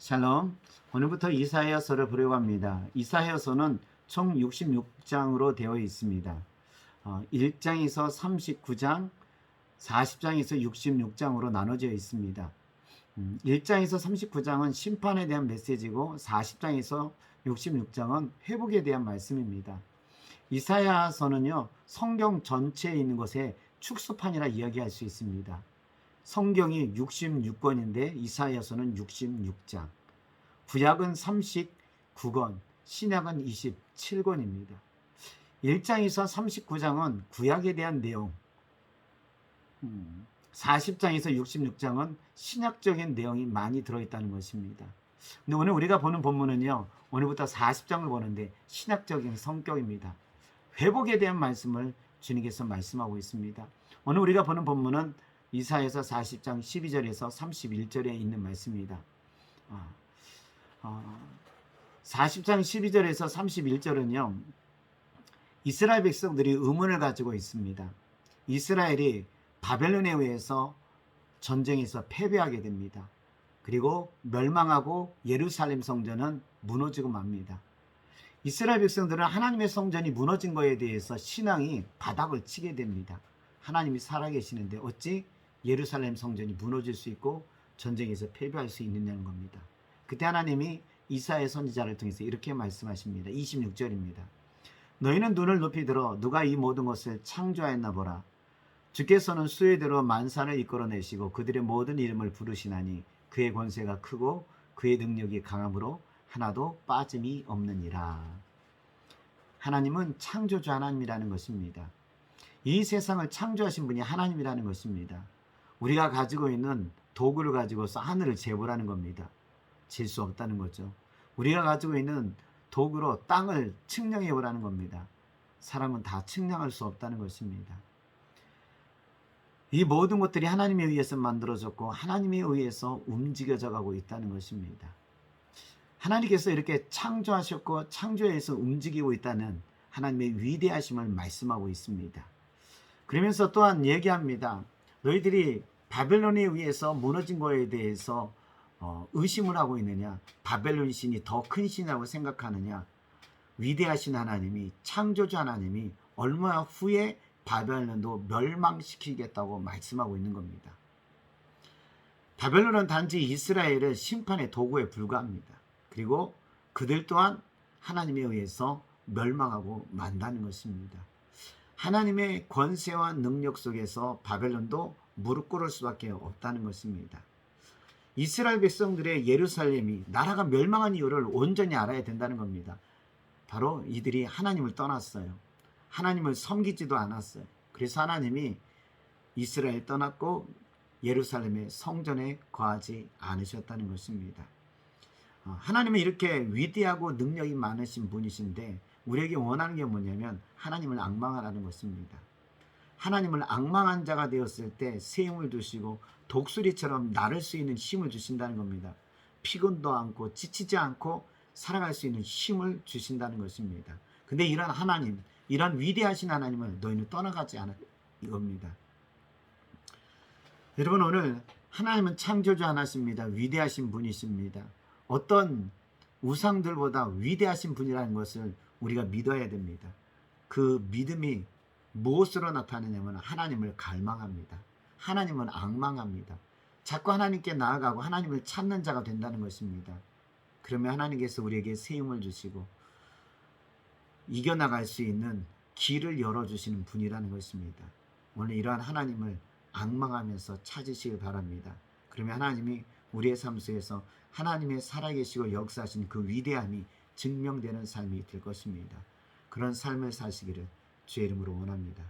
샬롬. 오늘부터 이사야서를 보려고 합니다. 이사야서는 총 66장으로 되어 있습니다. 1장에서 39장, 40장에서 66장으로 나눠져 있습니다. 1장에서 39장은 심판에 대한 메시지고 40장에서 66장은 회복에 대한 말씀입니다. 이사야서는요, 성경 전체에 있는 것의 축소판이라 이야기할 수 있습니다. 성경이 66권인데 이사야서는 66장, 구약은 39권, 신약은 27권입니다. 1장에서 39장은 구약에 대한 내용, 40장에서 66장은 신약적인 내용이 많이 들어있다는 것입니다. 근데 오늘 우리가 보는 본문은요, 오늘부터 40장을 보는데 신약적인 성격입니다. 회복에 대한 말씀을 주님께서 말씀하고 있습니다. 오늘 우리가 보는 본문은 이사야서 40장 12절에서 31절에 있는 말씀입니다. 40장 12절에서 31절은요, 이스라엘 백성들이 의문을 가지고 있습니다. 이스라엘이 바벨론에 의해서 전쟁에서 패배하게 됩니다. 그리고 멸망하고 예루살렘 성전은 무너지고 맙니다. 이스라엘 백성들은 하나님의 성전이 무너진 것에 대해서 신앙이 바닥을 치게 됩니다. 하나님이 살아계시는데 어찌 예루살렘 성전이 무너질 수 있고 전쟁에서 패배할 수 있느냐는 겁니다. 그때 하나님이 이사야 선지자를 통해서 이렇게 말씀하십니다. 26절입니다. 너희는 눈을 높이 들어 누가 이 모든 것을 창조하였나 보라. 주께서는 수혜대로 만산을 이끌어내시고 그들의 모든 이름을 부르시나니 그의 권세가 크고 그의 능력이 강함으로 하나도 빠짐이 없느니라. 하나님은 창조주 하나님이라는 것입니다. 이 세상을 창조하신 분이 하나님이라는 것입니다. 우리가 가지고 있는 도구를 가지고서 하늘을 재보라는 겁니다. 질 수 없다는 거죠. 우리가 가지고 있는 도구로 땅을 측량해 보라는 겁니다. 사람은 다 측량할 수 없다는 것입니다. 이 모든 것들이 하나님에 의해서 만들어졌고 하나님에 의해서 움직여져 가고 있다는 것입니다. 하나님께서 이렇게 창조하셨고 창조해서 움직이고 있다는 하나님의 위대하심을 말씀하고 있습니다. 그러면서 또한 얘기합니다. 너희들이 바벨론에 의해서 무너진 것에 대해서 의심을 하고 있느냐? 바벨론 신이 더 큰 신이라고 생각하느냐? 위대하신 하나님이, 창조주 하나님이 얼마 후에 바벨론도 멸망시키겠다고 말씀하고 있는 겁니다. 바벨론은 단지 이스라엘의 심판의 도구에 불과합니다. 그리고 그들 또한 하나님에 의해서 멸망하고 만다는 것입니다. 하나님의 권세와 능력 속에서 바벨론도 무릎 꿇을 수밖에 없다는 것입니다. 이스라엘 백성들의 예루살렘이 나라가 멸망한 이유를 온전히 알아야 된다는 겁니다. 바로 이들이 하나님을 떠났어요. 하나님을 섬기지도 않았어요. 그래서 하나님이 이스라엘 떠났고 예루살렘의 성전에 거하지 않으셨다는 것입니다. 하나님은 이렇게 위대하고 능력이 많으신 분이신데 우리에게 원하는 게 뭐냐면 하나님을 앙망하라는 것입니다. 하나님을 앙망한 자가 되었을 때 새 힘을 주시고 독수리처럼 날을 수 있는 힘을 주신다는 겁니다. 피곤도 않고 지치지 않고 살아갈 수 있는 힘을 주신다는 것입니다. 근데 이런 하나님, 이런 위대하신 하나님을 너희는 떠나가지 않아 이겁니다. 여러분, 오늘 하나님은 창조주 하나십니다. 위대하신 분이십니다. 어떤 우상들보다 위대하신 분이라는 것을 우리가 믿어야 됩니다. 그 믿음이 무엇으로 나타나냐면 하나님을 갈망합니다. 하나님은 앙망합니다. 자꾸 하나님께 나아가고 하나님을 찾는 자가 된다는 것입니다. 그러면 하나님께서 우리에게 새 힘을 주시고 이겨나갈 수 있는 길을 열어주시는 분이라는 것입니다. 오늘 이러한 하나님을 앙망하면서 찾으시길 바랍니다. 그러면 하나님이 우리의 삶 속에서 하나님의 살아계시고 역사하신 그 위대함이 증명되는 삶이 될 것입니다. 그런 삶을 사시기를 주의 이름으로 원합니다.